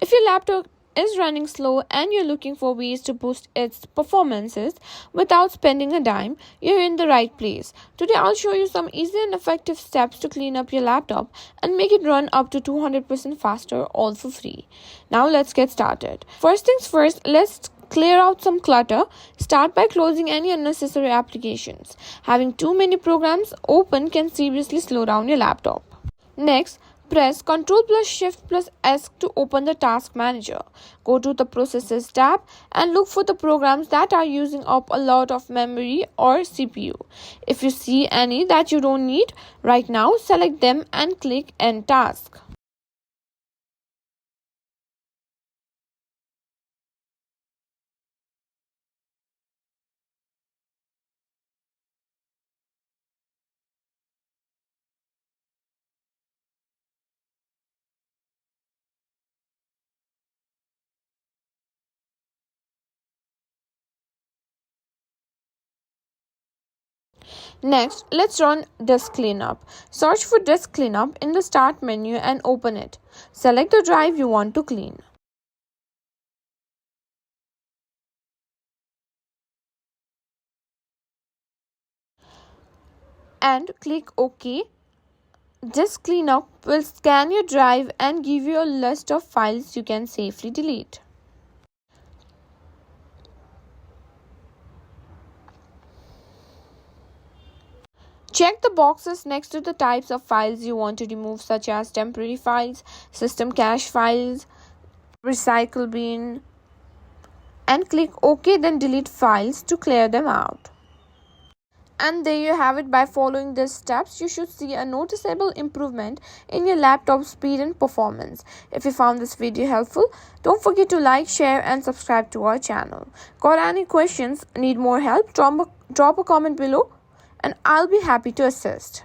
If your laptop is running slow and you're looking for ways to boost its performances without spending a dime, you're in the right place. Today I'll show you some easy and effective steps to clean up your laptop and make it run up to 200% faster, all for free. Now let's get started. First things first, let's clear out some clutter. Start by closing any unnecessary applications. Having too many programs open can seriously slow down your laptop. Next, press Ctrl plus Shift plus S to open the Task Manager. Go to the Processes tab and look for the programs that are using up a lot of memory or CPU. If you see any that you don't need right now, select them and click End Task. Next, let's run Disk Cleanup. Search for Disk Cleanup in the Start menu and open it. Select the drive you want to clean. And click OK. Disk Cleanup will scan your drive and give you a list of files you can safely delete. Check the boxes next to the types of files you want to remove, such as temporary files, system cache files, recycle bin, and click OK, then delete files to clear them out. And there you have it. By following these steps, you should see a noticeable improvement in your laptop speed and performance. If you found this video helpful, don't forget to like, share, and subscribe to our channel. Got any questions? Need more help? Drop a comment below and I'll be happy to assist.